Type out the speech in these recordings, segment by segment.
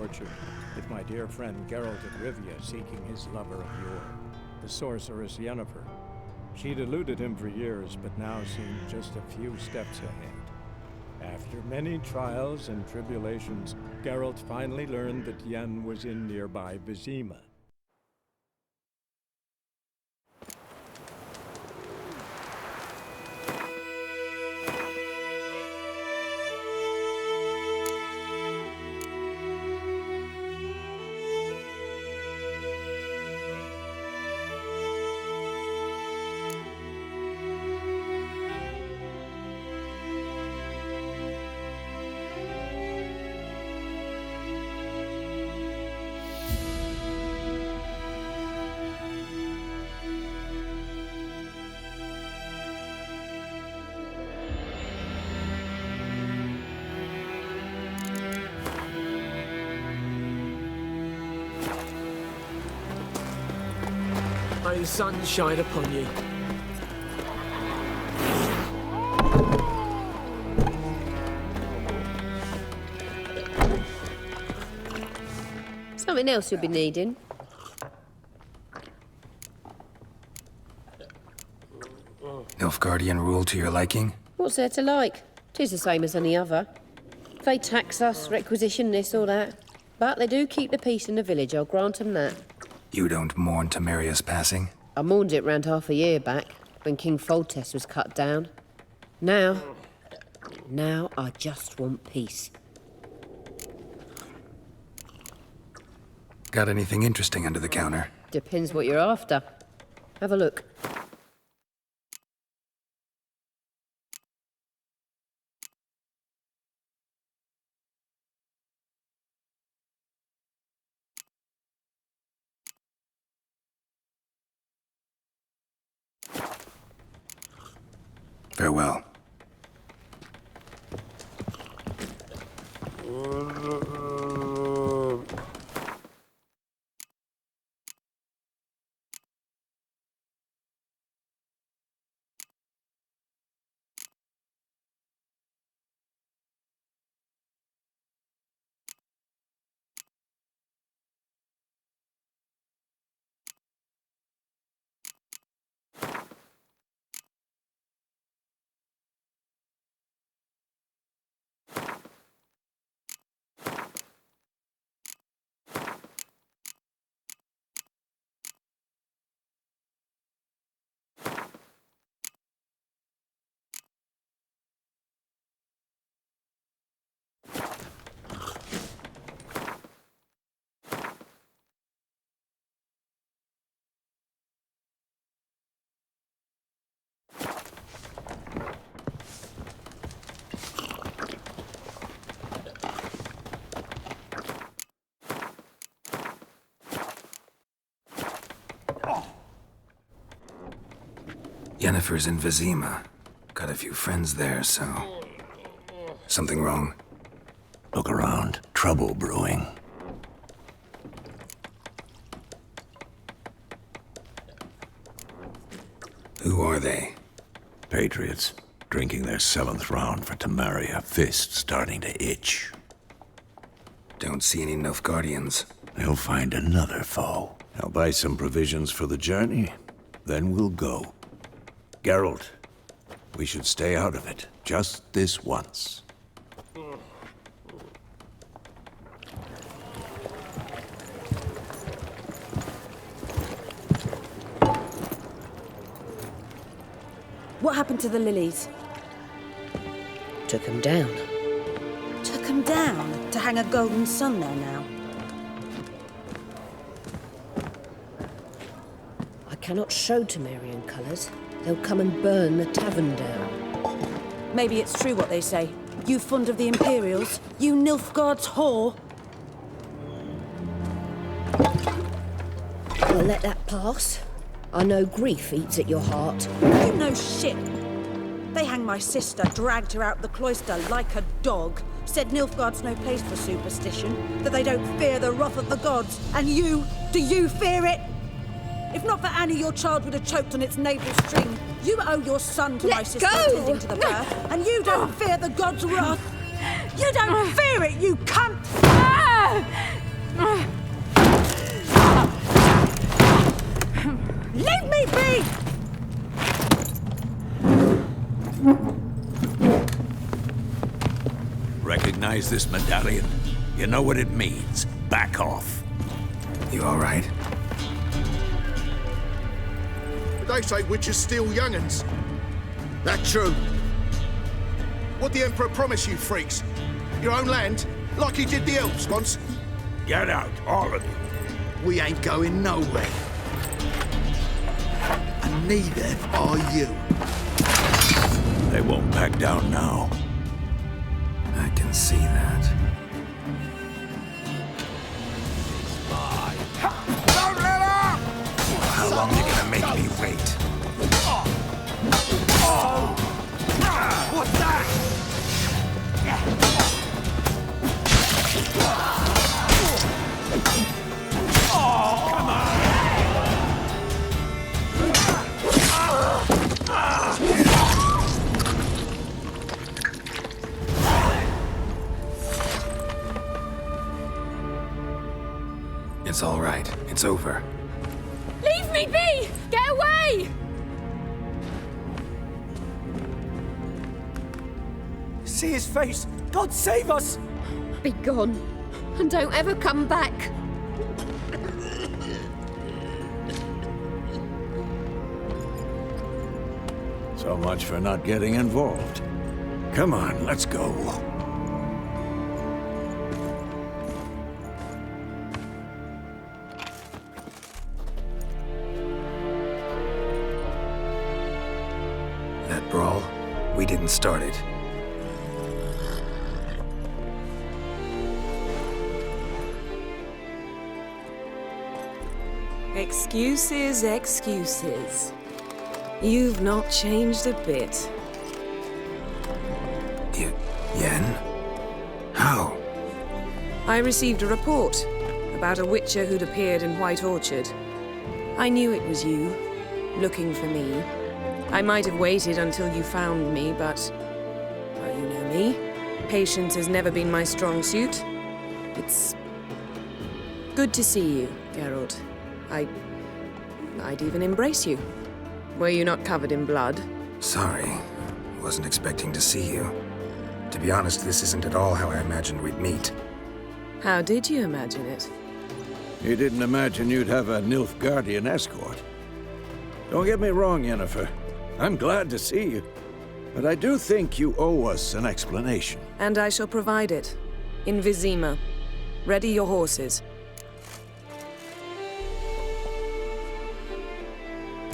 fortune, with my dear friend Geralt of Rivia seeking his lover of yore, the sorceress Yennefer. She'd eluded him for years, but now seemed just a few steps ahead. After many trials and tribulations, Geralt finally learned that Yen was in nearby Vizima. May the sun shine upon you. Something else you'll be needing. Nilfgaardian rule to your liking? What's there to like? 'Tis the same as any other. They tax us, requisition this or that. But they do keep the peace in the village, I'll grant 'em that. You don't mourn Temeria's passing? I mourned it round half a year back, when King Foltest was cut down. Now I just want peace. Got anything interesting under the counter? Depends what you're after. Have a look. Farewell. Yennefer's in Vizima. Got a few friends there, so... Something wrong? Look around. Trouble brewing. Who are they? Patriots. Drinking their 7th round for Temeria. Fist starting to itch. Don't see any Nilfgaardians. They'll find another foe. I'll buy some provisions for the journey. Then we'll go. Geralt, we should stay out of it. Just this once. What happened to the lilies? Took 'em down. Took 'em down to hang a golden sun there now. I cannot show Temerian colours. They'll come and burn the tavern down. Maybe it's true what they say. You fond of the Imperials? You Nilfgaard's whore? I'll let that pass. I know grief eats at your heart. You know shit. They hanged my sister, dragged her out the cloister like a dog. Said Nilfgaard's no place for superstition, that they don't fear the wrath of the gods. And you, do you fear it? If not for Annie, your child would have choked on its navel string. You owe your son to my sister attending to the birth, and you don't fear the gods' wrath. You don't fear it, you cunt! Leave me be! Recognize this medallion? You know what it means. Back off. You all right? They say witches steal young'uns. That true? What the Emperor promised you freaks? Your own land? Like he did the elves once? Get out, all of you. We ain't going nowhere. And neither are you. They won't back down now. I can see that. Don't let up! How long are you gonna make me wait? What's that? It's all right. It's over. Leave me be! Get away! See his face! God save us! Be gone. And don't ever come back. So much for not getting involved. Come on, let's go. That brawl, we didn't start it. Excuses, excuses. You've not changed a bit. Yen? How? I received a report about a witcher who'd appeared in White Orchard. I knew it was you, looking for me. I might have waited until you found me, but... well, you know me. Patience has never been my strong suit. It's... good to see you, Geralt. I'd even embrace you. Were you not covered in blood? Sorry. Wasn't expecting to see you. To be honest, this isn't at all how I imagined we'd meet. How did you imagine it? You didn't imagine you'd have a Nilfgaardian escort. Don't get me wrong, Yennefer. I'm glad to see you. But I do think you owe us an explanation. And I shall provide it. In Vizima. Ready your horses.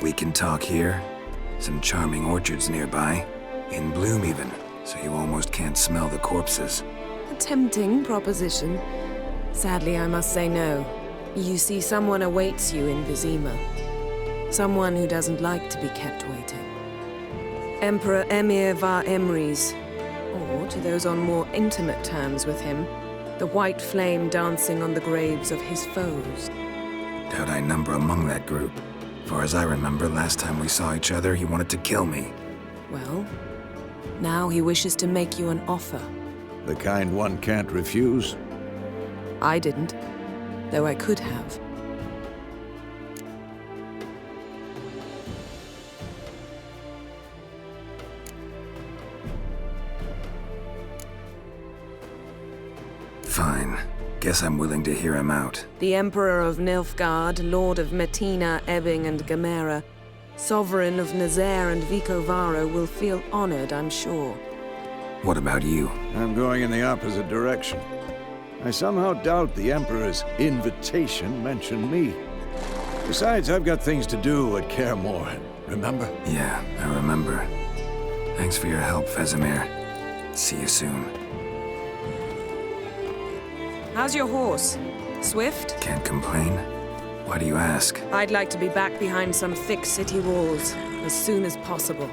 We can talk here. Some charming orchards nearby. In bloom even, so you almost can't smell the corpses. A tempting proposition. Sadly, I must say no. You see, someone awaits you in Vizima. Someone who doesn't like to be kept waiting. Emperor Emhyr var Emrys. Or, to those on more intimate terms with him, the white flame dancing on the graves of his foes. Doubt I number among that group. Far as I remember, last time we saw each other, he wanted to kill me. Well, now he wishes to make you an offer. The kind one can't refuse. I didn't, though I could have. Fine. Guess I'm willing to hear him out. The Emperor of Nilfgaard, Lord of Metina, Ebbing, and Gamera, Sovereign of Nazaire and Vicovaro will feel honored, I'm sure. What about you? I'm going in the opposite direction. I somehow doubt the Emperor's invitation mentioned me. Besides, I've got things to do at Kaer Morhen, remember? Yeah, I remember. Thanks for your help, Vesemir. See you soon. How's your horse? Swift? Can't complain. Why do you ask? I'd like to be back behind some thick city walls as soon as possible.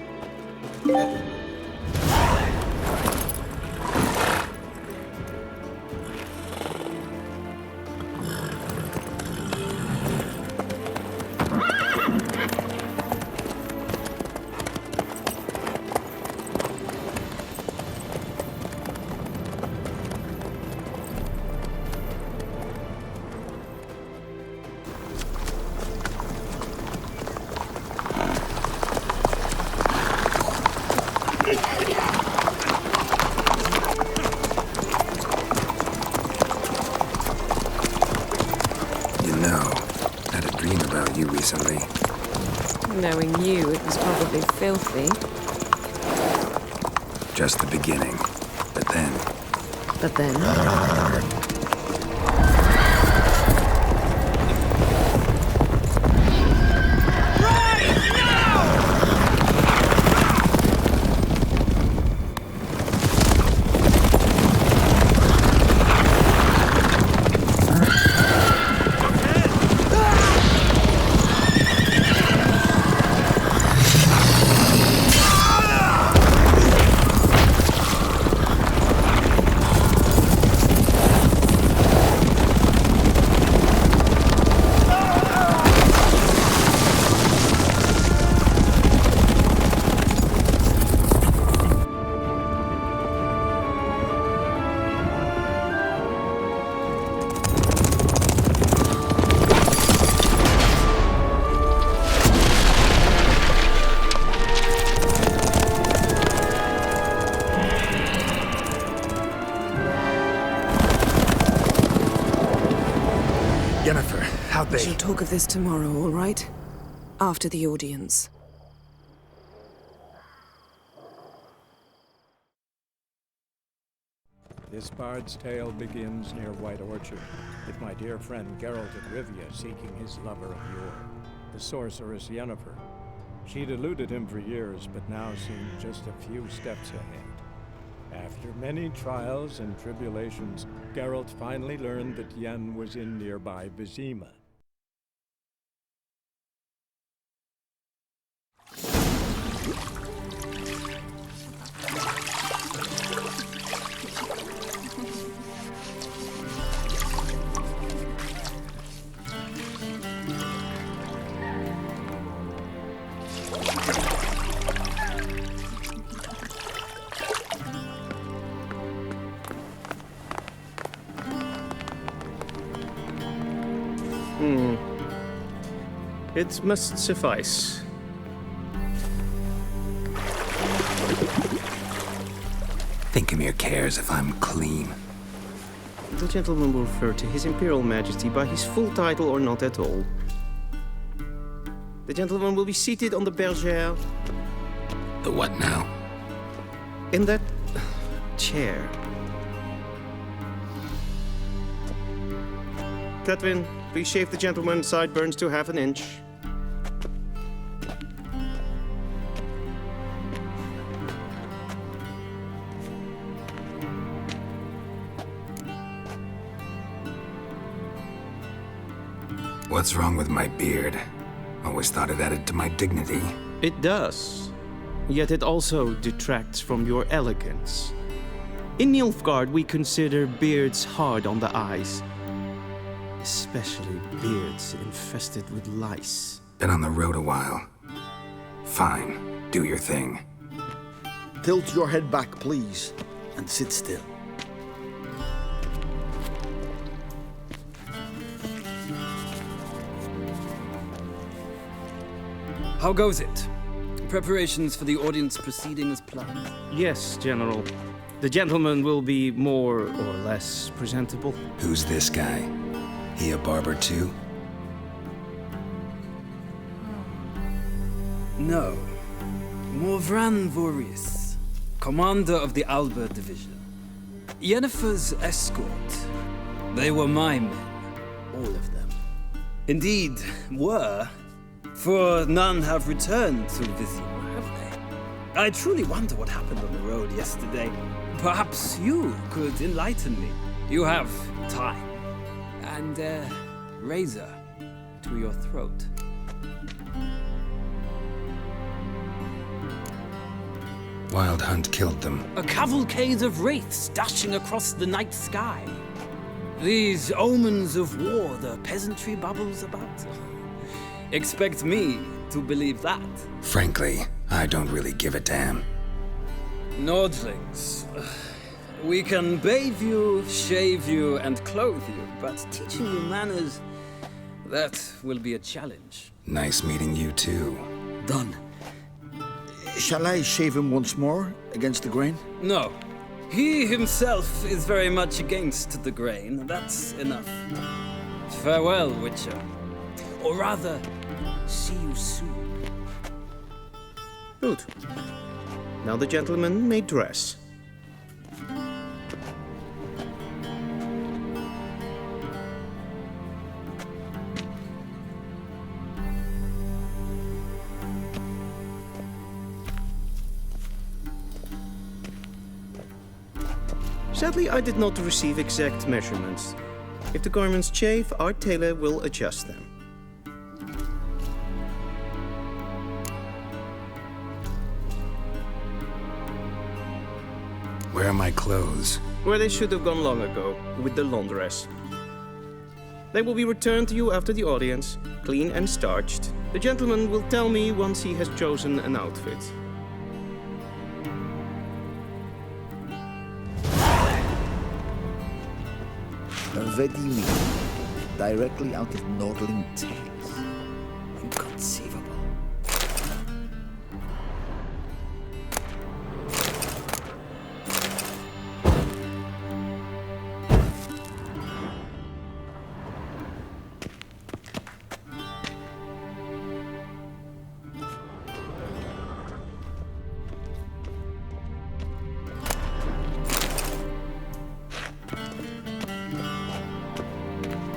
around you recently? Knowing you, it was probably filthy. Just the beginning. But then... But then... Yennefer, how'd they... We'll talk of this tomorrow, all right? After the audience. This bard's tale begins near White Orchard, with my dear friend Geralt of Rivia seeking his lover of yore, the sorceress Yennefer. She'd eluded him for years, but now seemed just a few steps ahead. After many trials and tribulations, Geralt finally learned that Yen was in nearby Vizima. It must suffice. Think Emhyr cares if I'm clean. The gentleman will refer to His Imperial Majesty by his full title or not at all. The gentleman will be seated on the bergère. The what now? In that chair. Catwin, please shave the gentleman's sideburns to half an inch. What's wrong with my beard? Always thought it added to my dignity. It does. Yet it also detracts from your elegance. In Nilfgaard, we consider beards hard on the eyes. Especially beards infested with lice. Been on the road a while. Fine. Do your thing. Tilt your head back, please, and sit still. How goes it? Preparations for the audience proceeding as planned? Yes, General. The gentleman will be more or less presentable. Who's this guy? He a barber too? No. Morvran Vorius, commander of the Alba Division. Yennefer's escort. They were my men, all of them. Indeed, were. For none have returned to Vizima, have they? I truly wonder what happened on the road yesterday. Perhaps you could enlighten me. You have time. And a razor to your throat. Wild Hunt killed them. A cavalcade of wraiths dashing across the night sky. These omens of war the peasantry bubbles about. Expect me to believe that. Frankly, I don't really give a damn. Nordlings. We can bathe you, shave you, and clothe you, but teaching you manners, that will be a challenge. Nice meeting you too. Done. Shall I shave him once more, against the grain? No. He himself is very much against the grain. That's enough. Farewell, Witcher. Or rather, see you soon. Good. Now the gentleman may dress. Sadly, I did not receive exact measurements. If the garments chafe, our tailor will adjust them. Where are my clothes? Where they should have gone long ago, with the laundress. They will be returned to you after the audience, clean and starched. The gentleman will tell me once he has chosen an outfit. Vizima, directly out of Nordling Tales. Inconceivable.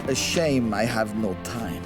A shame I have no time.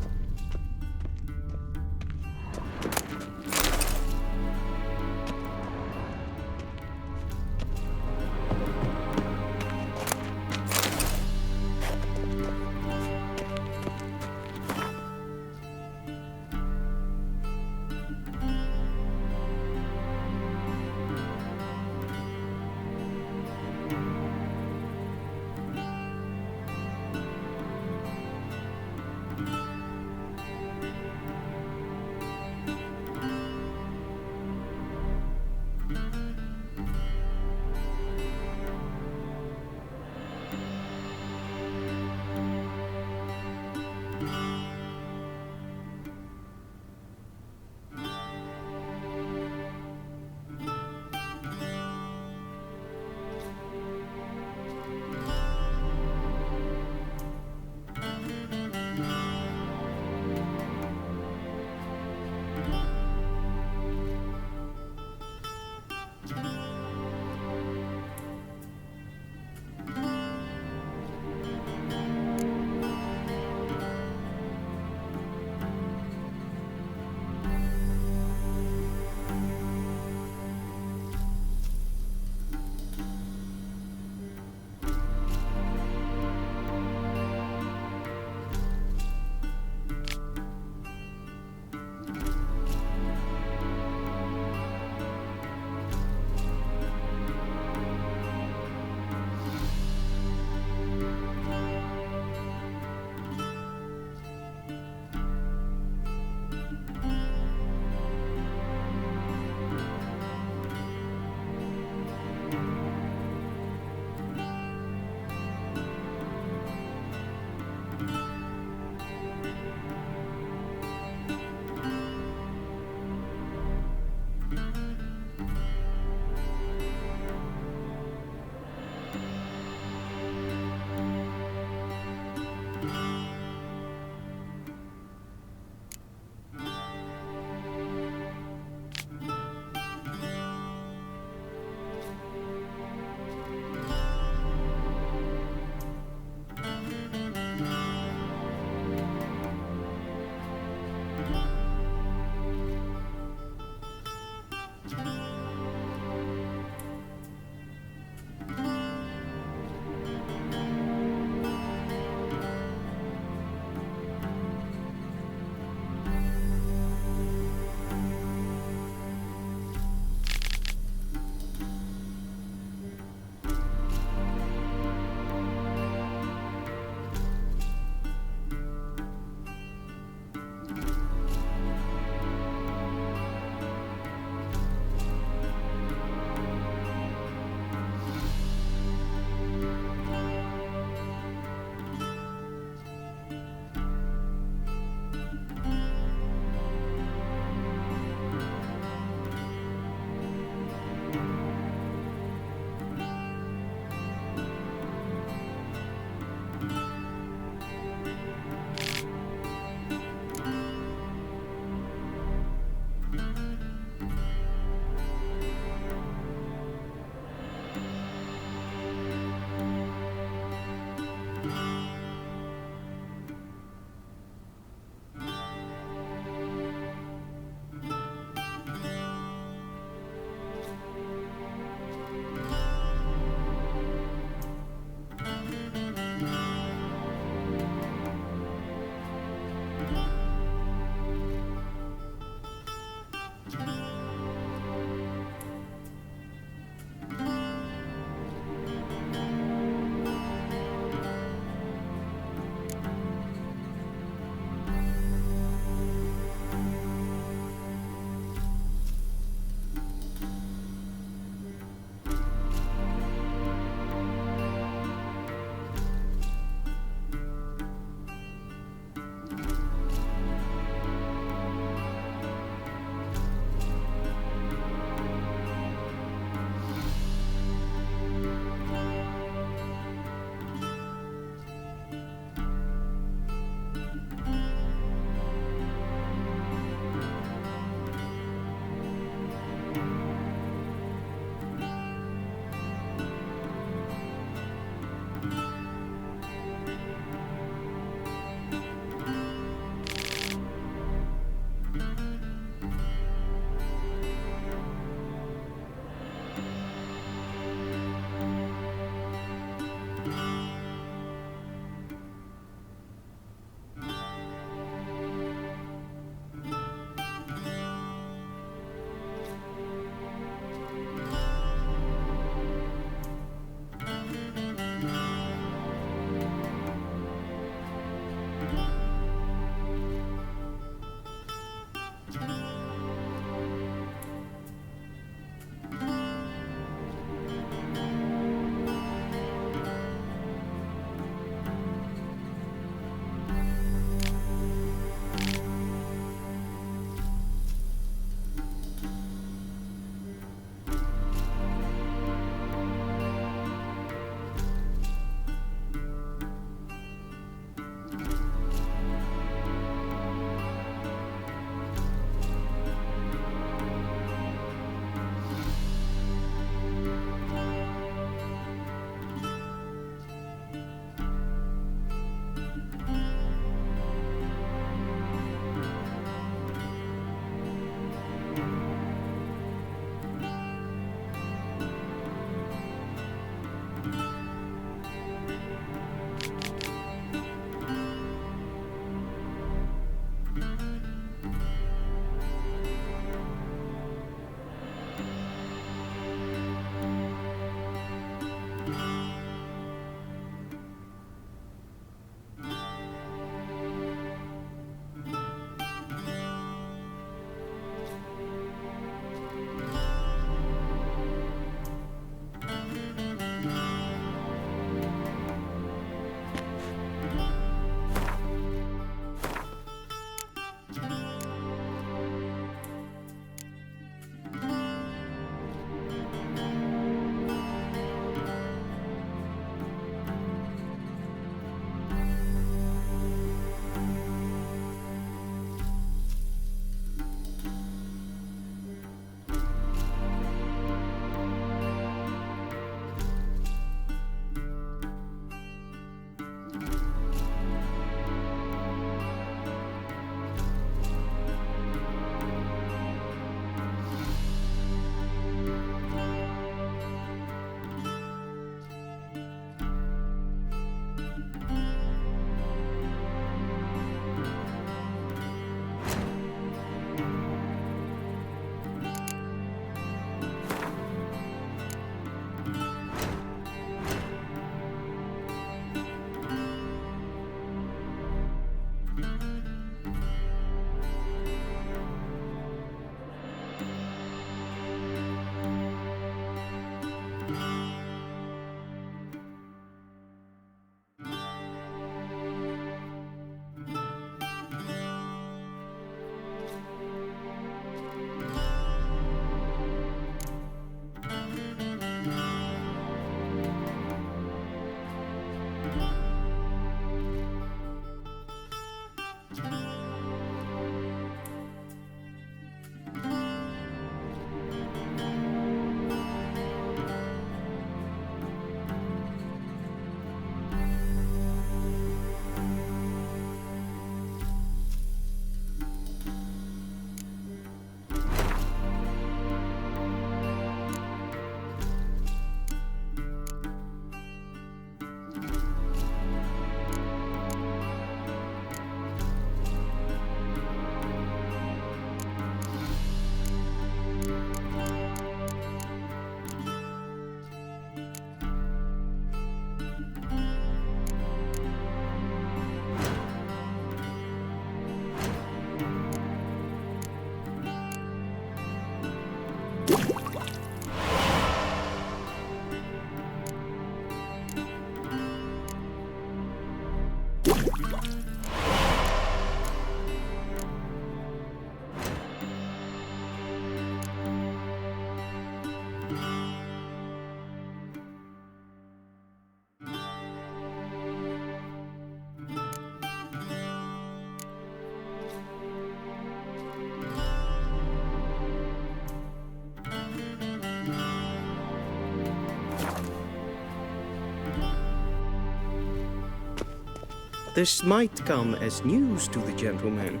This might come as news to the gentleman,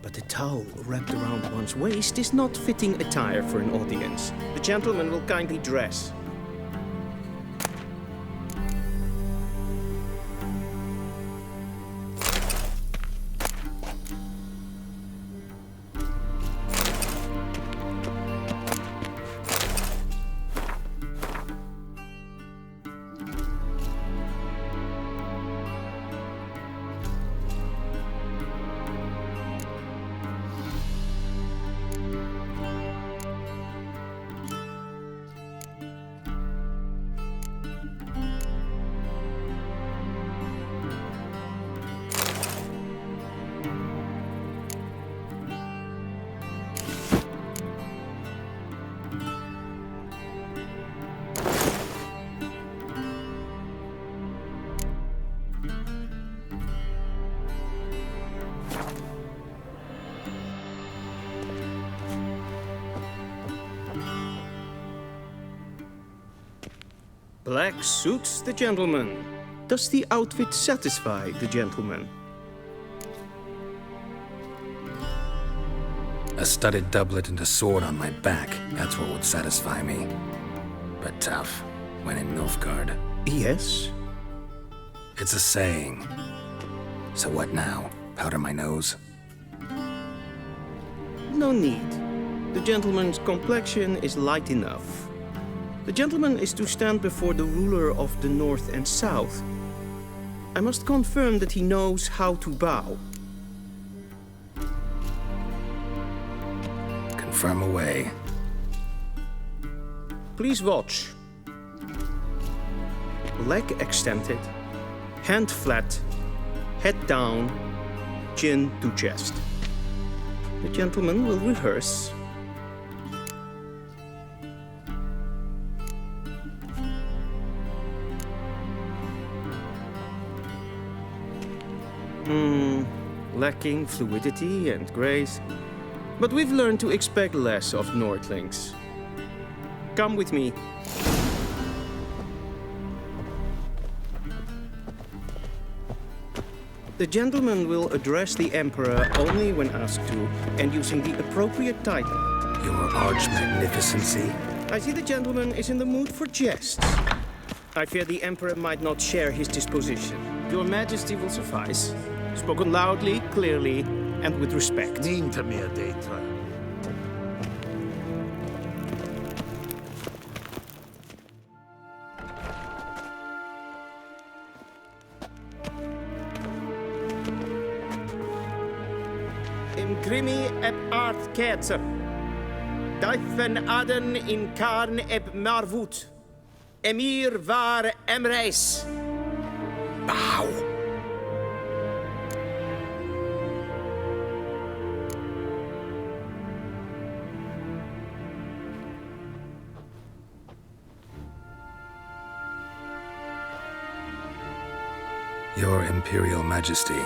but a towel wrapped around one's waist is not fitting attire for an audience. The gentleman will kindly dress. Black suits the gentleman. Does the outfit satisfy the gentleman? A studded doublet and a sword on my back, that's what would satisfy me. But tough, when in Nilfgaard. Yes? It's a saying. So what now? Powder my nose? No need. The gentleman's complexion is light enough. The gentleman is to stand before the ruler of the North and South. I must confirm that he knows how to bow. Confirm away. Please watch. Leg extended, hand flat, head down, chin to chest. The gentleman will rehearse. Lacking fluidity and grace. But we've learned to expect less of Nordlings. Come with me. The gentleman will address the Emperor only when asked to, and using the appropriate title. Your Arch-Magnificency? I see the gentleman is in the mood for jests. I fear the Emperor might not share his disposition. Your Majesty will suffice. Spoken loudly, clearly, and with respect. Inte mer data. Imgrimi eb art ketzer. Daifen aden in karn eb marvut. Emhyr var emreis. Bow! Your Imperial Majesty.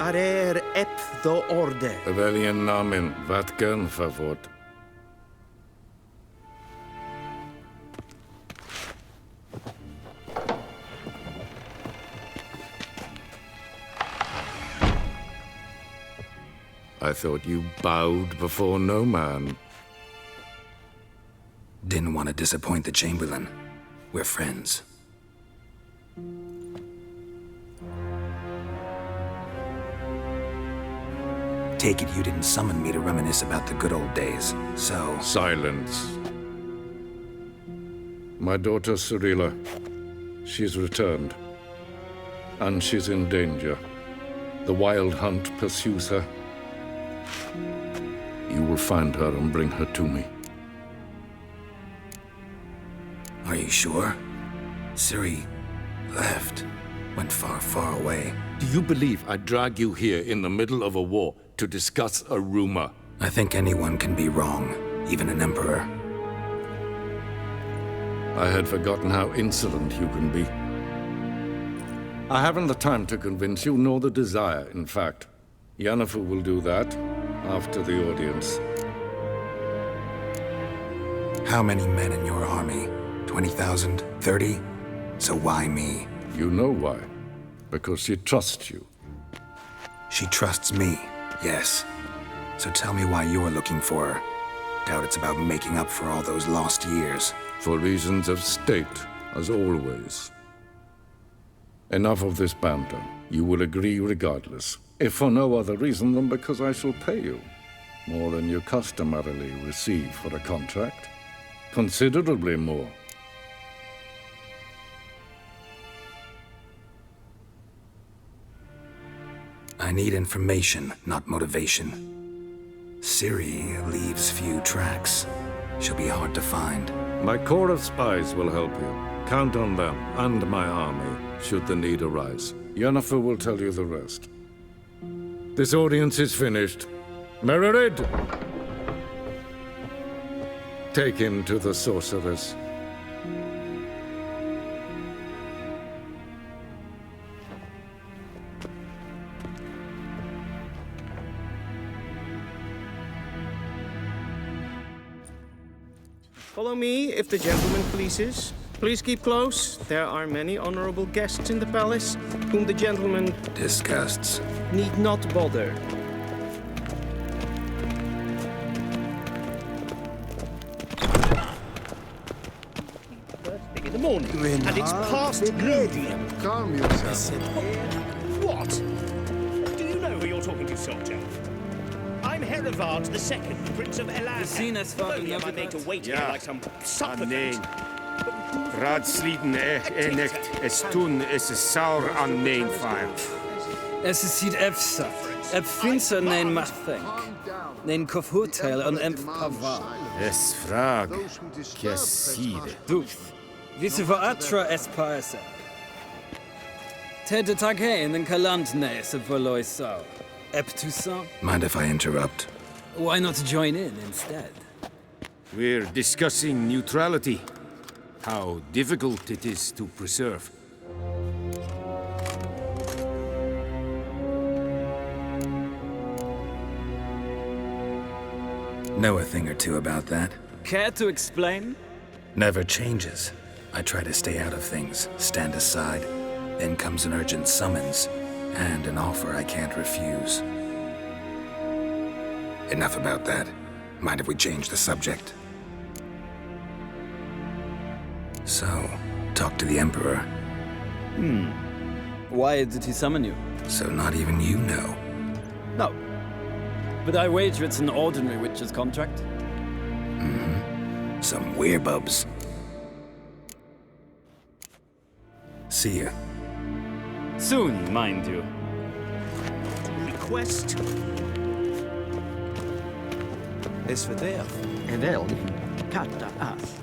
Arer ep the orde. Väljen namen, vatkan favort. I thought you bowed before no man. Didn't want to disappoint the Chamberlain. We're friends. Take it you didn't summon me to reminisce about the good old days, so... Silence. My daughter Cyrilla, she's returned. And she's in danger. The Wild Hunt pursues her. You will find her and bring her to me. Are you sure? Ciri left. Went far, far away. Do you believe I'd drag you here in the middle of a war to discuss a rumor? I think anyone can be wrong, even an emperor. I had forgotten how insolent you can be. I haven't the time to convince you, nor the desire, in fact. Yennefer will do that after the audience. How many men in your army? 20,000? 30? So why me? You know why. because she trusts you. She trusts me, yes. So tell me why you're looking for her. Doubt it's about making up for all those lost years. For reasons of state, as always. Enough of this banter. You will agree regardless, if for no other reason than because I shall pay you. More than you customarily receive for a contract. Considerably more. I need information, not motivation. Ciri leaves few tracks. She'll be hard to find. My corps of spies will help you. Count on them, and my army, should the need arise. Yennefer will tell you the rest. This audience is finished. Mererid! Take him to the sorceress. Follow me, if the gentleman pleases. Please keep close. There are many honorable guests in the palace, whom the gentleman disgusts. Need not bother. First thing in the morning, and it's past noon. Calm yourself. What? Do you know who you're talking to, soldier? I'm Herivard II, Prince of Elan. Am I made to wait here like some supplicant? Raadsliden echt es tun es is saur an nein fire. Es is sied efsa. Ep finser nein machthenk. Nein kofhurteil an emp pava. Es frag. Kieside. Duth. Wisse voor atra es paesa. Ted tag heen en kalant nes ep verlois sau. Ep Toussaint? Mind if I interrupt? Why not join in instead? We're discussing neutrality. How difficult it is to preserve. Know a thing or two about that? Care to explain? Never changes. I try to stay out of things, stand aside. Then comes an urgent summons, and an offer I can't refuse. Enough about that. Mind if we change the subject? So, talk to the Emperor. Why did he summon you? So not even you know. No. But I wager it's an ordinary witch's contract. Some werebubs. See ya. Soon, mind you. Request? Is verder. Wel, katta af.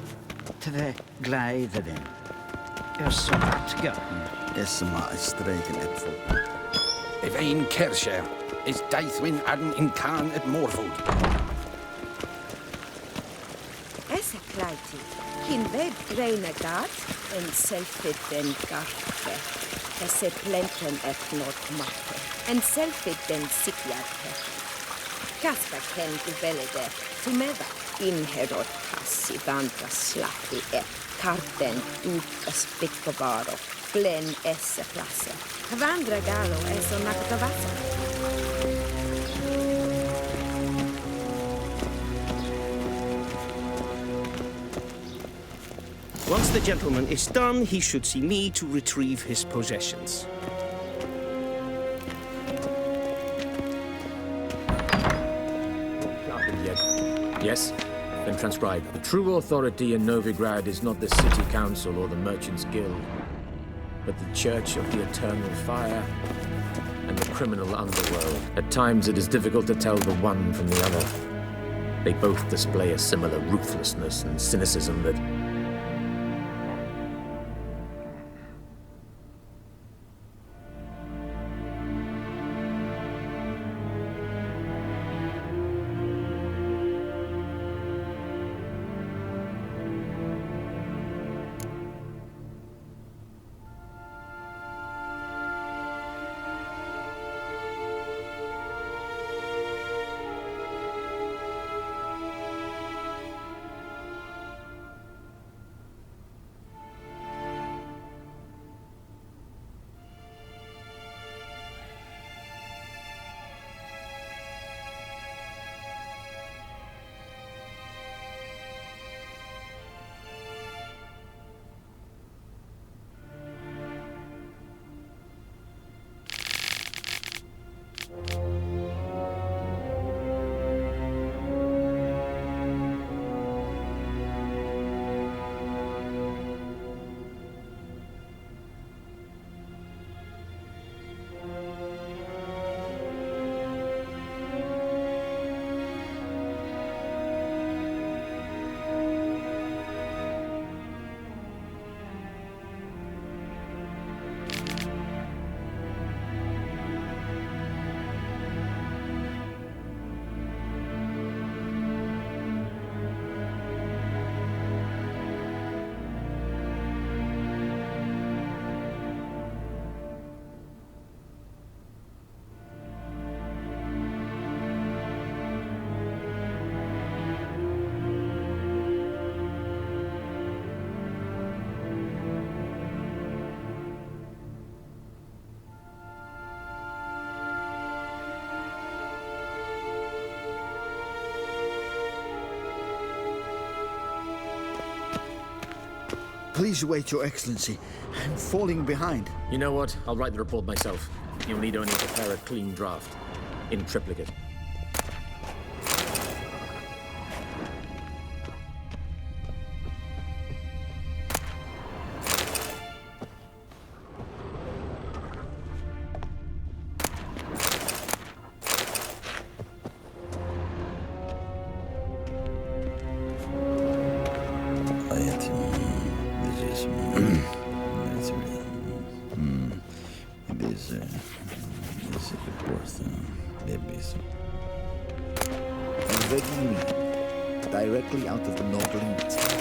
Tre glijden. Zwart gaan. Is maar streken epfel. If een kersje is Deithwin adden in Kaan het Moorvoet. Esse kleiti. Kin ved greine gat en selfit den garfe. Esse plenten et not matte. En selfit den sikjarte. Kasta ken uvelide. Tumeda inherot kassi vanta slappi karten ut spikkobaro. Flen esse klasse. Vandra galo eso nakatavasa. Once the gentleman is done, he should see me to retrieve his possessions. Yes, then transcribe. The true authority in Novigrad is not the city council or the merchants' guild, but the Church of the Eternal Fire and the criminal underworld. At times it is difficult to tell the one from the other. They both display a similar ruthlessness and cynicism that Please wait, Your Excellency. I'm falling behind. You know what? I'll write the report myself. You'll need only prepare a clean draft. In triplicate. Directly out of the Nobling text.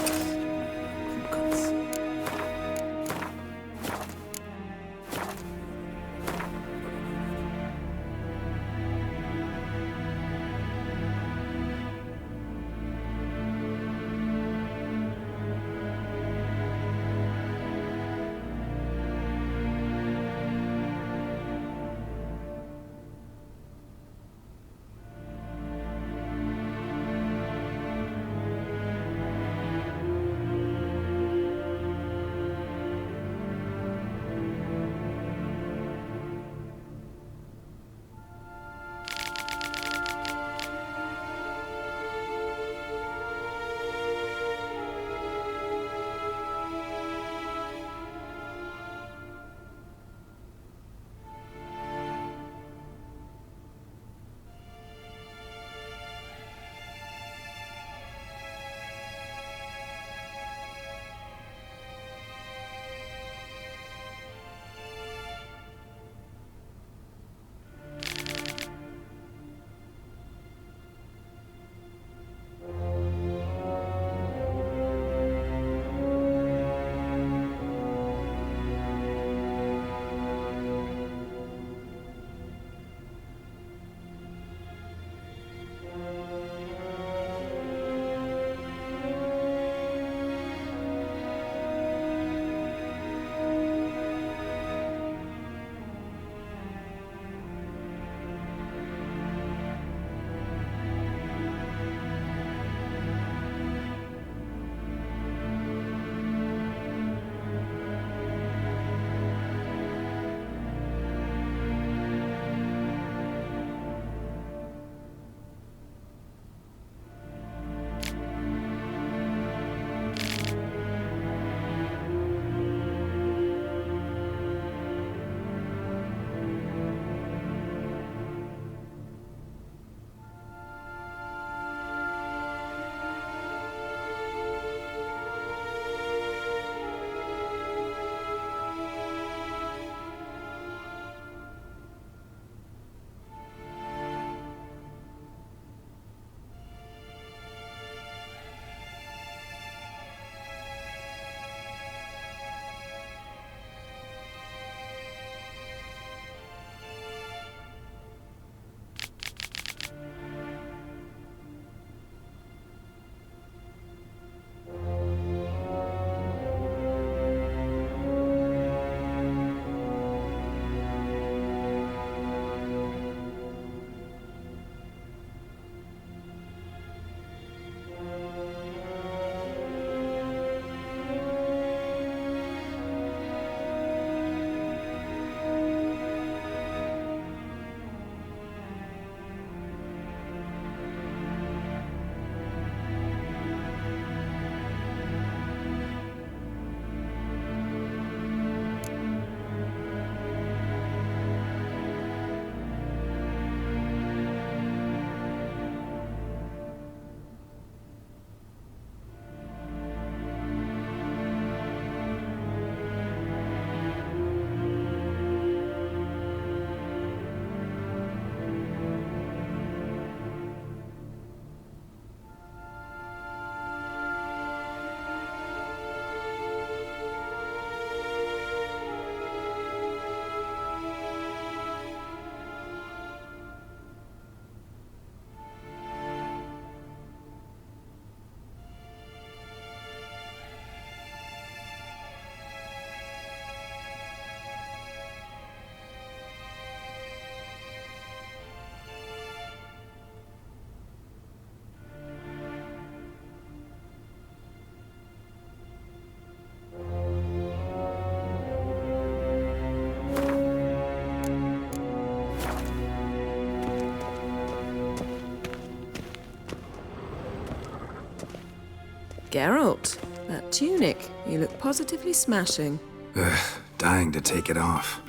Geralt, that tunic. You look positively smashing. Ugh, dying to take it off.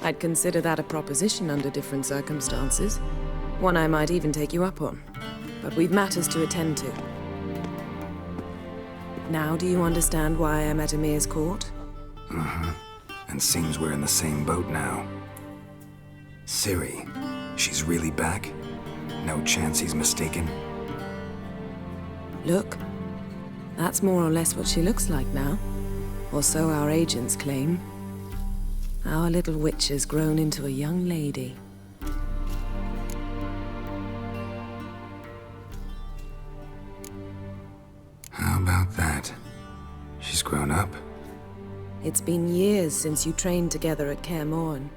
I'd consider that a proposition under different circumstances. One I might even take you up on. But we've matters to attend to. Now do you understand why I'm at Emhyr's court? Mm-hmm. And seems we're in the same boat now. Ciri, she's really back? No chance he's mistaken? Look, that's more or less what she looks like now. Or so our agents claim. Our little witch has grown into a young lady. How about that? She's grown up. It's been years since you trained together at Kaer Morhen.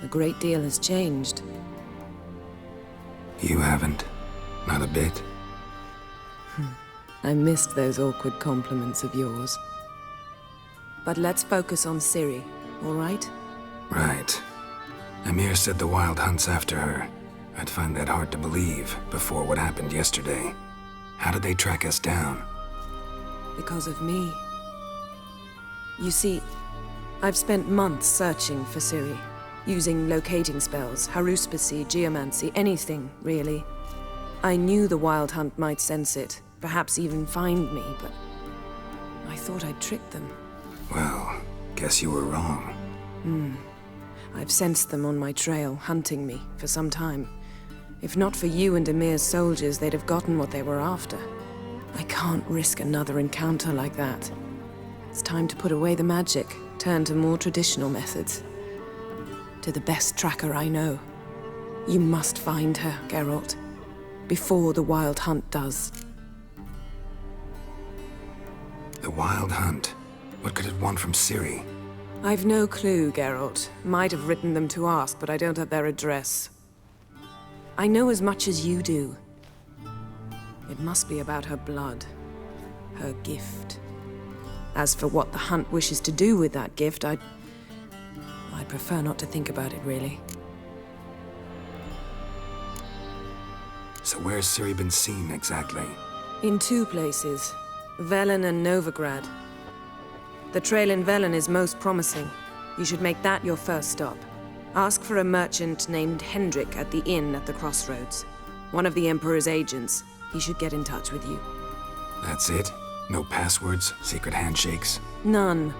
A great deal has changed. You haven't. Not a bit. I missed those awkward compliments of yours. But let's focus on Ciri, all right? Right. Emhyr said the Wild Hunt's after her. I'd find that hard to believe before what happened yesterday. How did they track us down? Because of me. You see, I've spent months searching for Ciri, using locating spells, haruspicy, geomancy, anything, really. I knew the Wild Hunt might sense it, perhaps even find me, but I thought I'd tricked them. Well, guess you were wrong. I've sensed them on my trail, hunting me, for some time. If not for you and Emhyr's soldiers, they'd have gotten what they were after. I can't risk another encounter like that. It's time to put away the magic, turn to more traditional methods. To the best tracker I know. You must find her, Geralt. Before the Wild Hunt does. The Wild Hunt? What could it want from Ciri? I've no clue, Geralt. Might have written them to ask, but I don't have their address. I know as much as you do. It must be about her blood. Her gift. As for what the Hunt wishes to do with that gift, I'd prefer not to think about it, really. So where's Ciri been seen, exactly? In two places. Velen and Novigrad. The trail in Velen is most promising. You should make that your first stop. Ask for a merchant named Hendrik at the inn at the crossroads. One of the Emperor's agents. He should get in touch with you. That's it? No passwords, secret handshakes? None.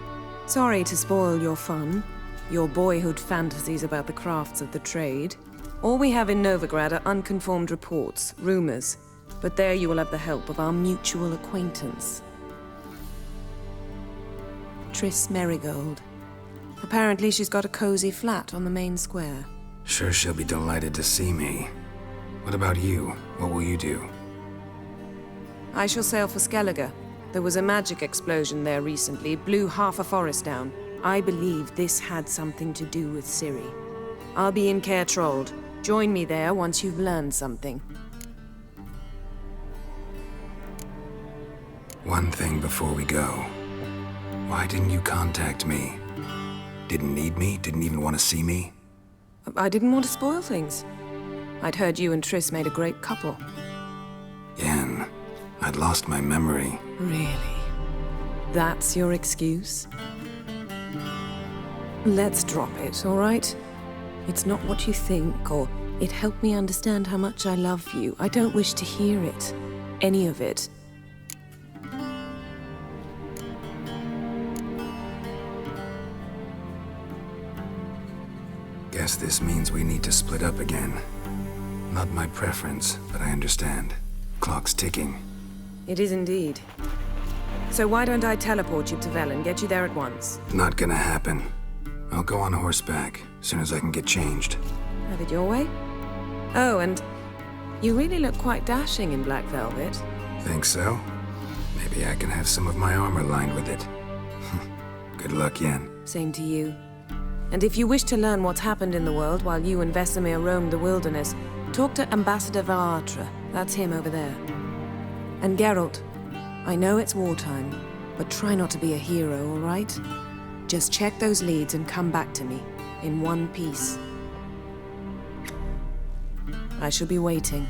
Sorry to spoil your fun. Your boyhood fantasies about the crafts of the trade. All we have in Novigrad are unconfirmed reports, rumors. But there you will have the help of our mutual acquaintance. Triss Merigold. Apparently she's got a cozy flat on the main square. Sure she'll be delighted to see me. What about you? What will you do? I shall sail for Skellige. There was a magic explosion there recently, blew half a forest down. I believe this had something to do with Ciri. I'll be in Caer Trold. Join me there once you've learned something. One thing before we go. Why didn't you contact me? Didn't need me? Didn't even want to see me? I didn't want to spoil things. I'd heard you and Triss made a great couple. Yen, I'd lost my memory. Really? That's your excuse? Let's drop it, all right? It's not what you think, or it helped me understand how much I love you. I don't wish to hear it. Any of it. Guess this means we need to split up again. Not my preference, but I understand. Clock's ticking. It is indeed. So why don't I teleport you to Velen, get you there at once? Not gonna happen. I'll go on horseback, as soon as I can get changed. Have it your way? Oh, and you really look quite dashing in black velvet. Think so? Maybe I can have some of my armor lined with it. Good luck, Yen. Same to you. And if you wish to learn what's happened in the world while you and Vesemir roamed the wilderness, talk to Ambassador Varatra. That's him over there. And Geralt, I know it's wartime, but try not to be a hero, all right? Just check those leads and come back to me, in one piece. I shall be waiting.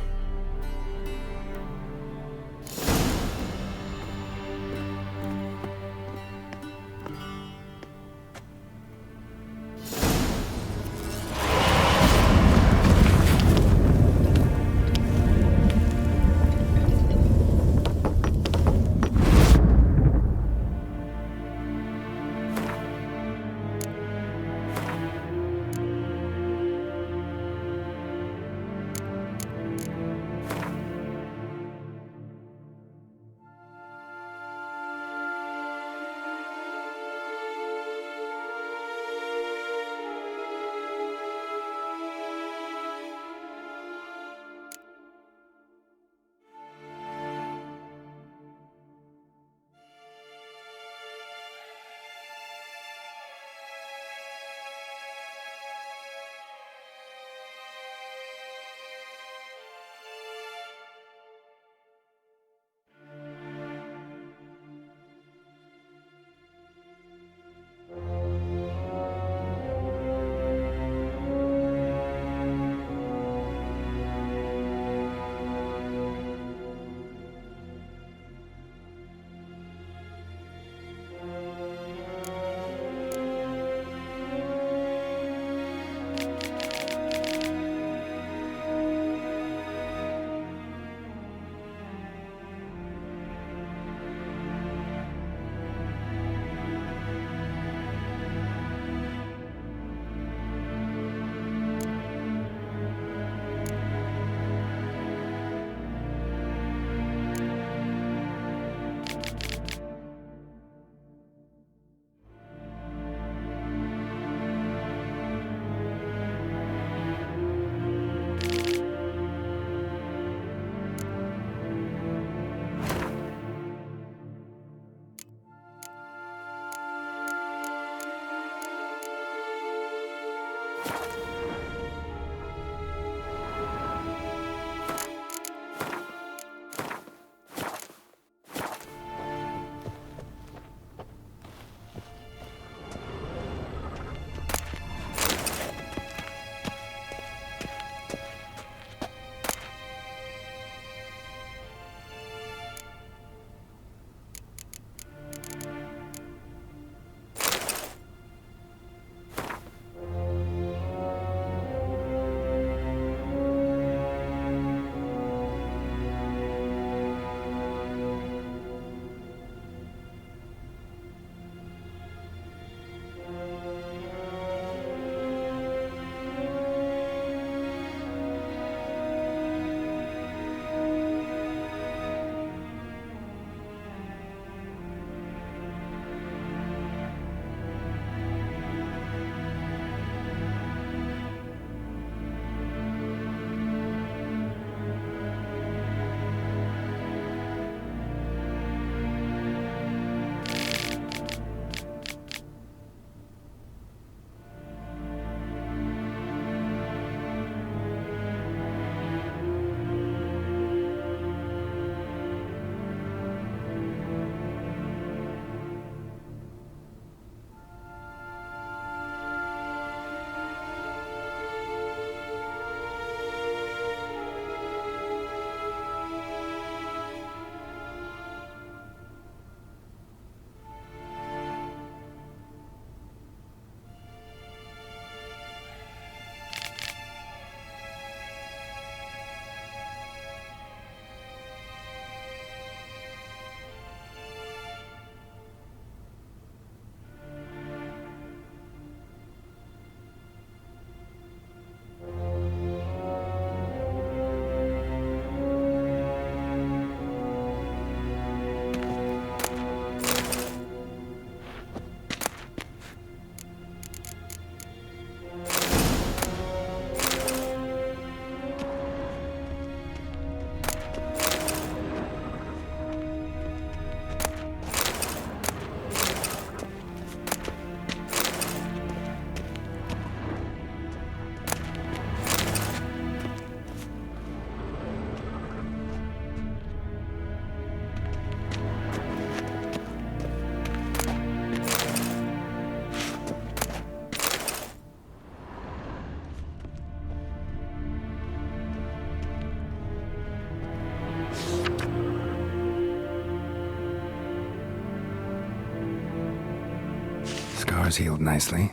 scars healed nicely.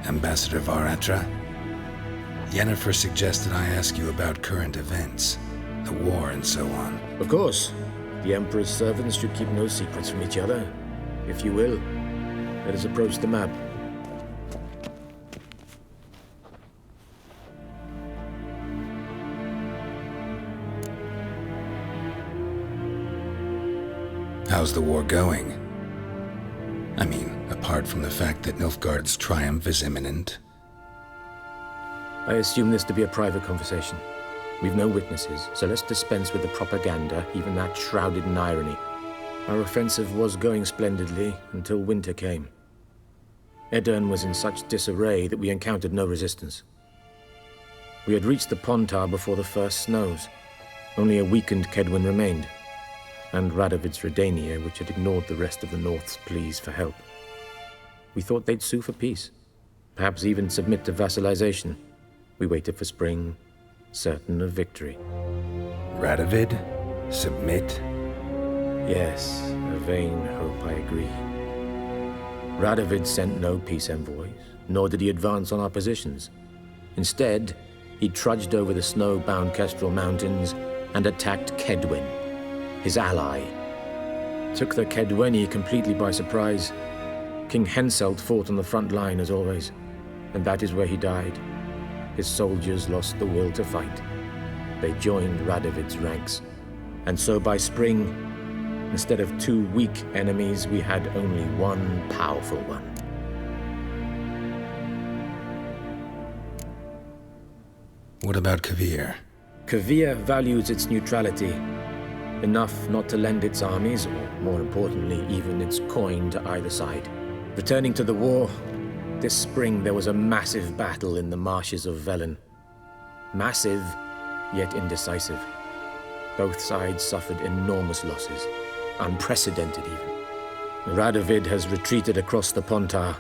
Ambassador Varatra. Yennefer suggested I ask you about current events, the war and so on. Of course. The Emperor's servants should keep no secrets from each other. If you will, let us approach the map. How's the war going? I mean, apart from the fact that Nilfgaard's triumph is imminent. I assume this to be a private conversation. We've no witnesses, so let's dispense with the propaganda, even that shrouded in irony. Our offensive was going splendidly until winter came. Edirn was in such disarray that we encountered no resistance. We had reached the Pontar before the first snows. Only a weakened Kedwin remained, and Radovid's Redania, which had ignored the rest of the North's pleas for help. We thought they'd sue for peace, perhaps even submit to vassalization. We waited for spring, certain of victory. Radovid? Submit? Yes, a vain hope, I agree. Radovid sent no peace envoys, nor did he advance on our positions. Instead, he trudged over the snow-bound Kestrel Mountains and attacked Kedwin, his ally. Took the Kedweni completely by surprise. King Henselt fought on the front line as always, and that is where he died. His soldiers lost the will to fight. They joined Radovid's ranks, and so by spring, instead of 2 weak enemies, we had only one powerful one. What about Kavir? Kavir values its neutrality, enough not to lend its armies, or more importantly, even its coin to either side. Returning to the war, this spring there was a massive battle in the marshes of Velen. Massive, yet indecisive. Both sides suffered enormous losses, unprecedented even. Radovid has retreated across the Pontar.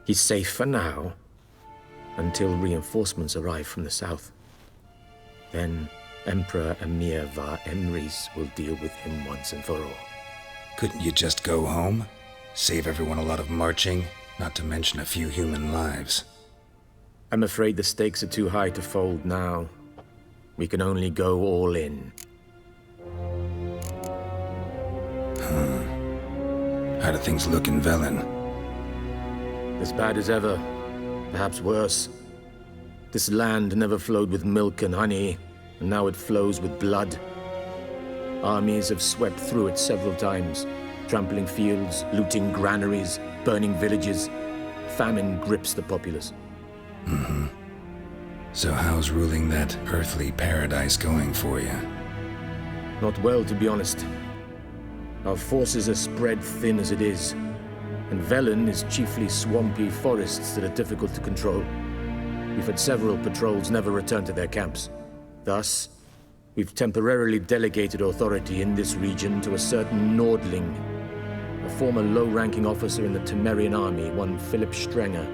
He's safe for now, until reinforcements arrive from the south. Then Emperor Emhyr var Emrys will deal with him once and for all. Couldn't you just go home? Save everyone a lot of marching, not to mention a few human lives. I'm afraid the stakes are too high to fold now. We can only go all in. How do things look in Velen? As bad as ever, perhaps worse. This land never flowed with milk and honey, and now it flows with blood. Armies have swept through it several times, trampling fields, looting granaries, burning villages. Famine grips the populace. So how's ruling that earthly paradise going for you? Not well, to be honest. Our forces are spread thin as it is, and Velen is chiefly swampy forests that are difficult to control. We've had several patrols never return to their camps. Thus, we've temporarily delegated authority in this region to a certain Nordling, a former low-ranking officer in the Temerian army, one Philip Strenger,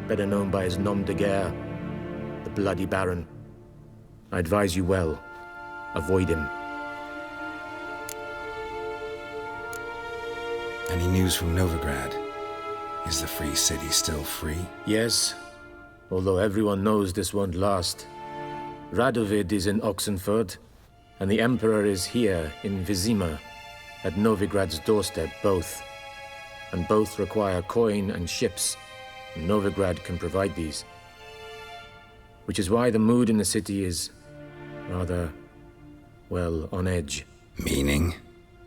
better known by his nom de guerre, the Bloody Baron. I advise you well. Avoid him. Any news from Novigrad? Is the free city still free? Yes, although everyone knows this won't last. Radovid is in Oxenford, and the Emperor is here in Vizima, at Novigrad's doorstep, both. And both require coin and ships, and Novigrad can provide these. Which is why the mood in the city is rather, well, on edge. Meaning?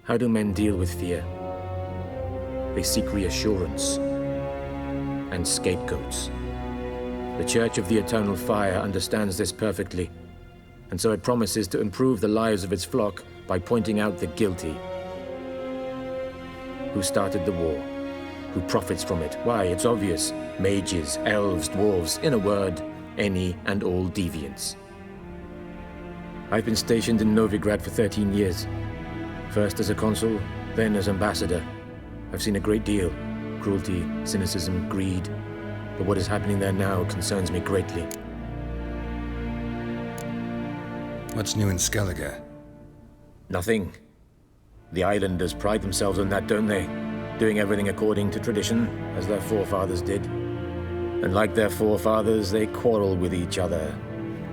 How do men deal with fear? They seek reassurance and scapegoats. The Church of the Eternal Fire understands this perfectly, and so it promises to improve the lives of its flock by pointing out the guilty. Who started the war? Who profits from it? Why, it's obvious. Mages, elves, dwarves, in a word, any and all deviants. I've been stationed in Novigrad for 13 years. First as a consul, then as ambassador. I've seen a great deal. Cruelty, cynicism, greed. But what is happening there now concerns me greatly. What's new in Skellige? Nothing. The islanders pride themselves on that, don't they? Doing everything according to tradition, as their forefathers did. And like their forefathers, they quarrel with each other,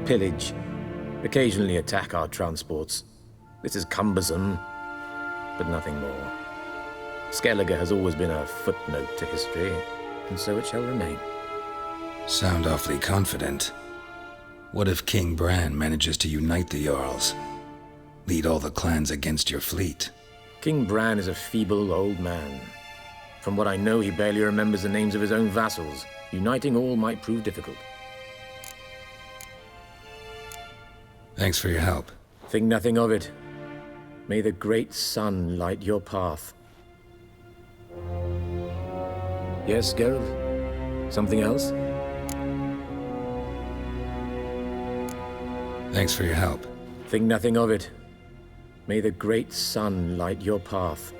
pillage, occasionally attack our transports. This is cumbersome, but nothing more. Skellige has always been a footnote to history, and so it shall remain. Sound awfully confident. What if King Bran manages to unite the Jarls? Lead all the clans against your fleet? King Bran is a feeble old man. From what I know, he barely remembers the names of his own vassals. Uniting all might prove difficult. Thanks for your help. Think nothing of it. May the great sun light your path. Yes, Geralt? Something else? Thanks for your help. Think nothing of it. May the great sun light your path.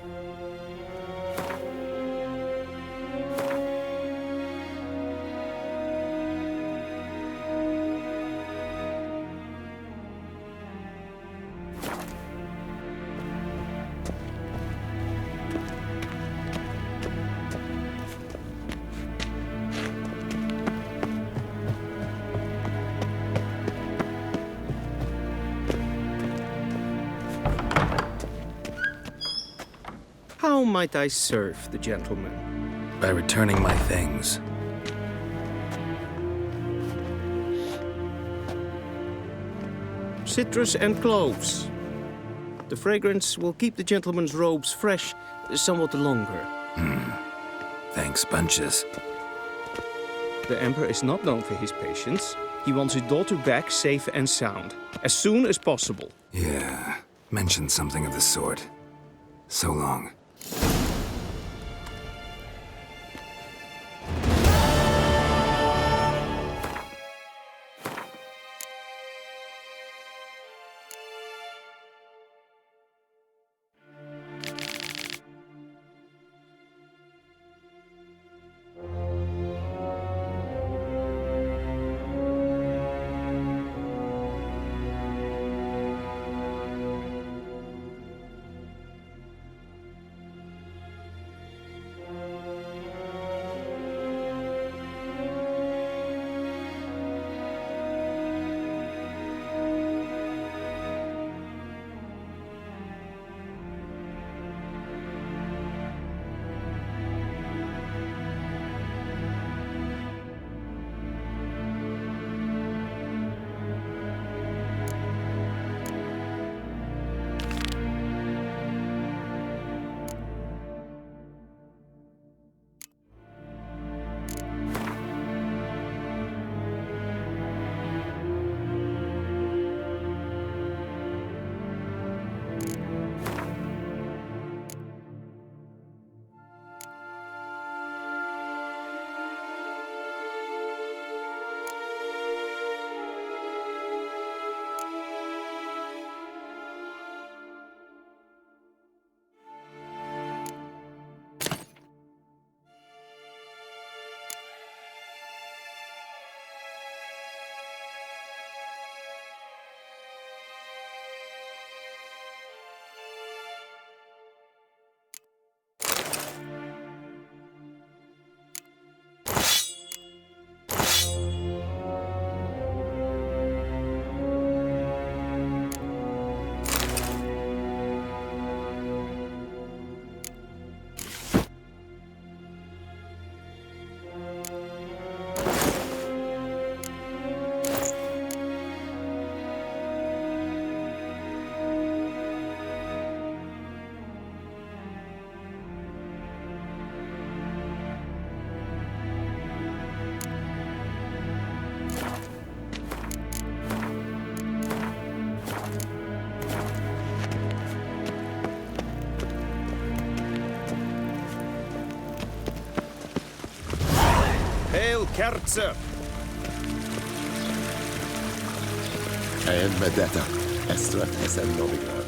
How might I serve the gentleman? By returning my things. Citrus and cloves. The fragrance will keep the gentleman's robes fresh somewhat longer. Thanks, bunches. The Emperor is not known for his patience. He wants his daughter back safe and sound, as soon as possible. Yeah, mentioned something of the sort. So long. Kerze! Med detta, Estrat SN Novigrad.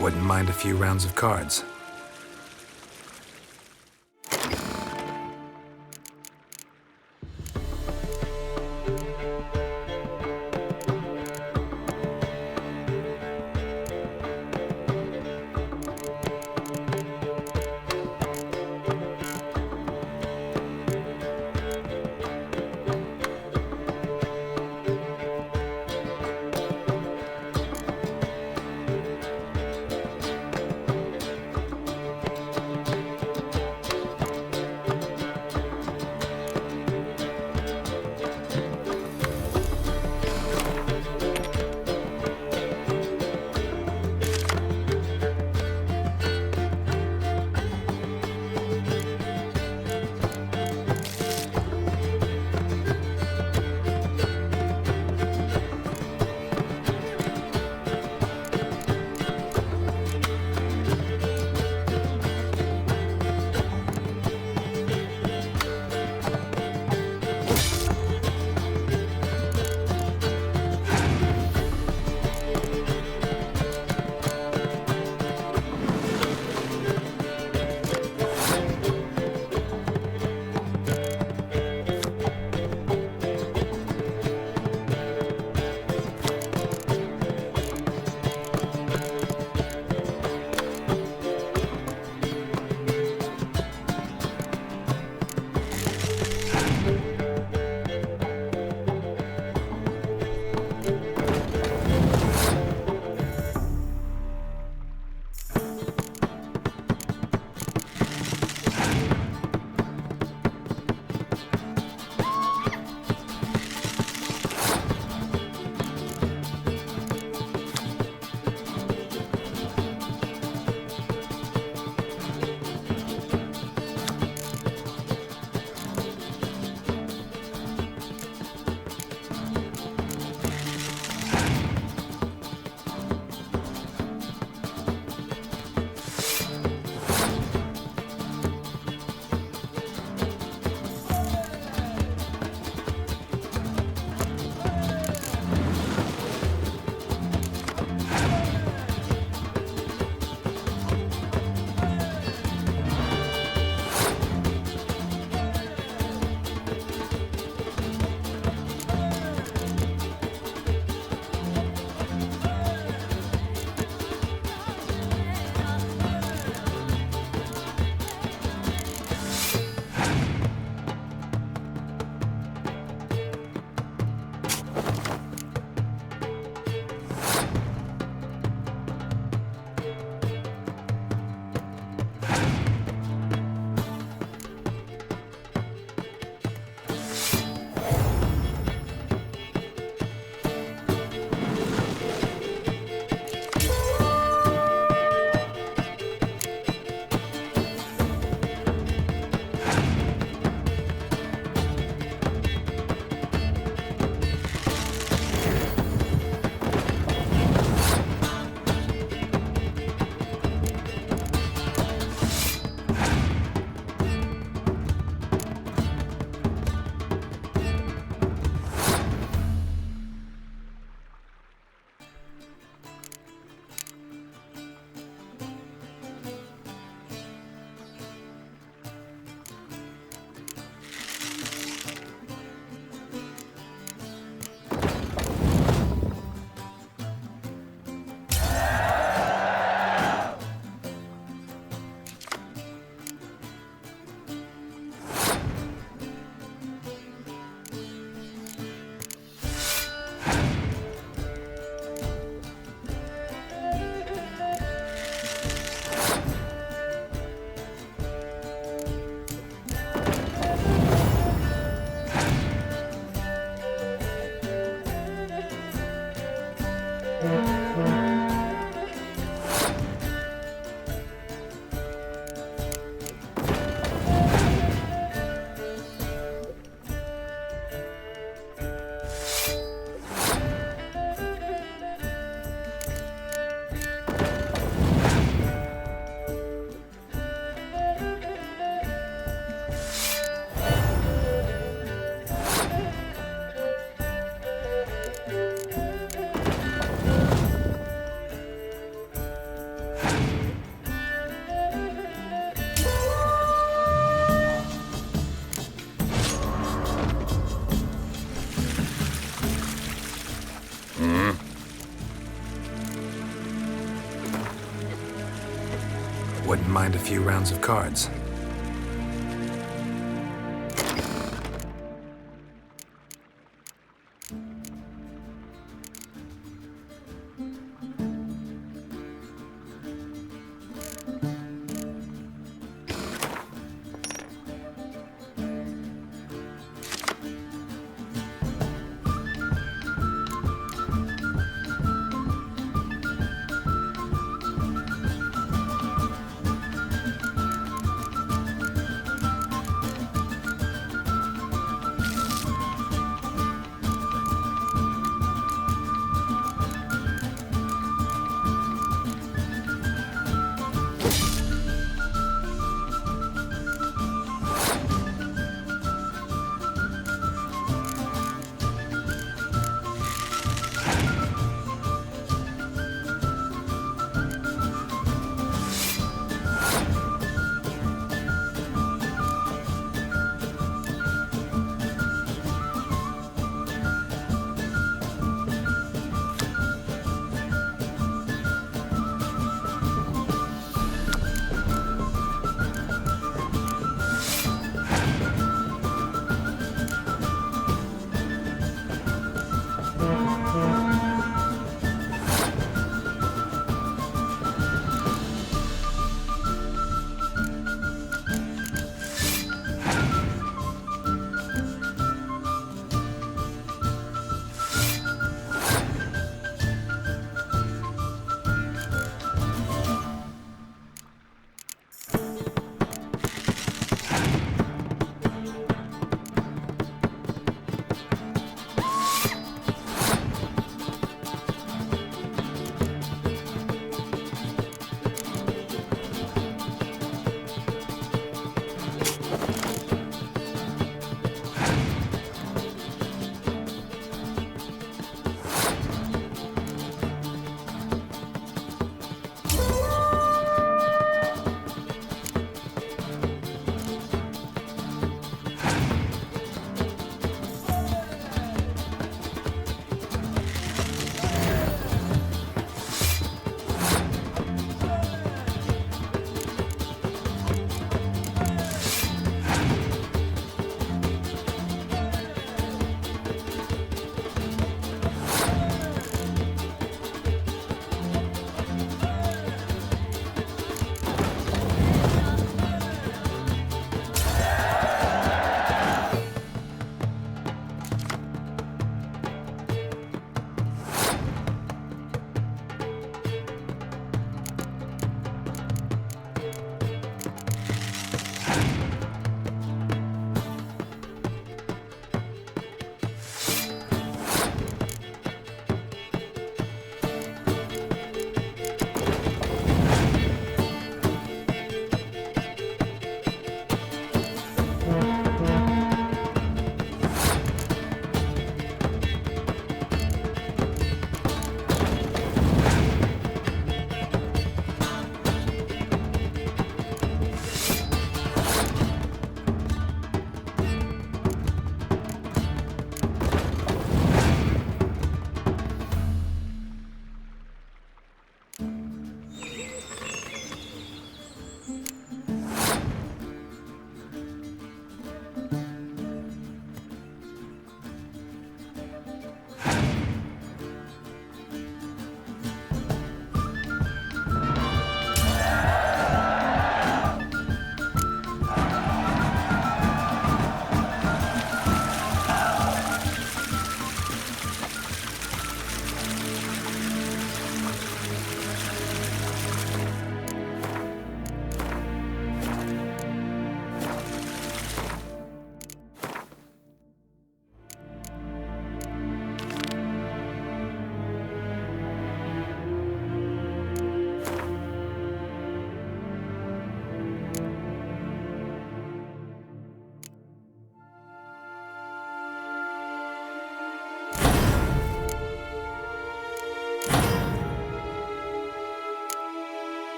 Wouldn't mind a few rounds of cards. Wouldn't mind a few rounds of cards.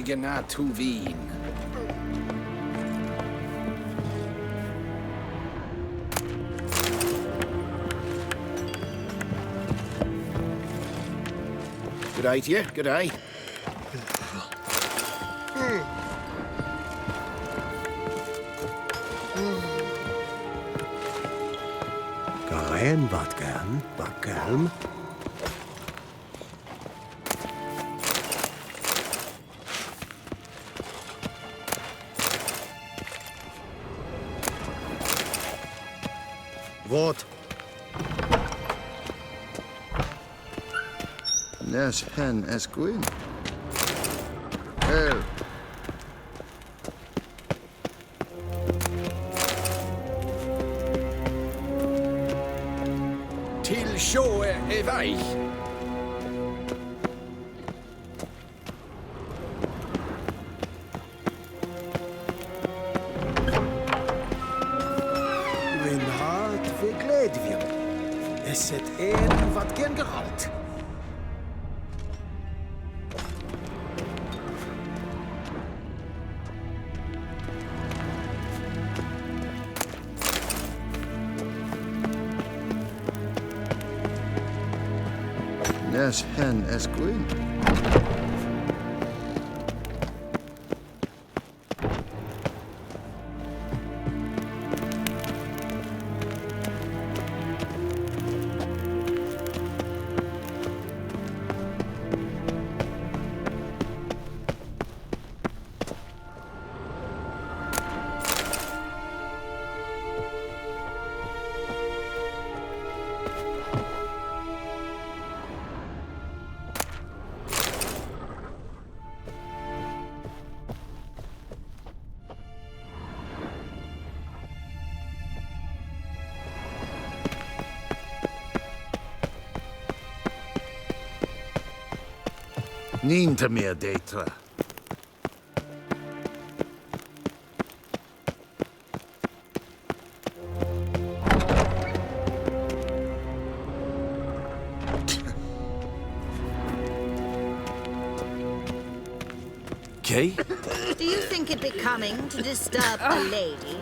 Vigena to Wien. Good day to you, good day. Karen, wat kan, wat kalm. Wat? Nes hen es gwyn. Till sjå är väg. Renat verglädjen. Es het wat gern geralt. Nes hen es gwyn. Niet meer data. Okay? Do you think it becoming to disturb a lady?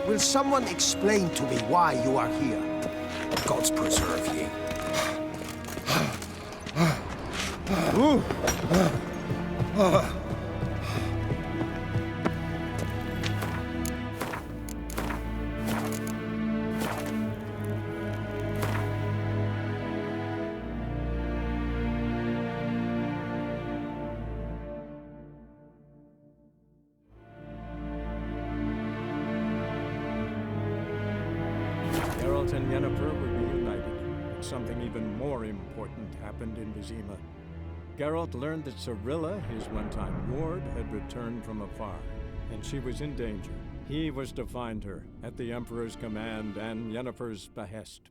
Will someone explain to me why you are here? Gods preserve ye. Geralt and Yennefer were reunited, but something even more important happened in Vizima. Geralt learned that Cirilla, his one-time ward, had returned from afar, and she was in danger. He was to find her, at the Emperor's command and Yennefer's behest.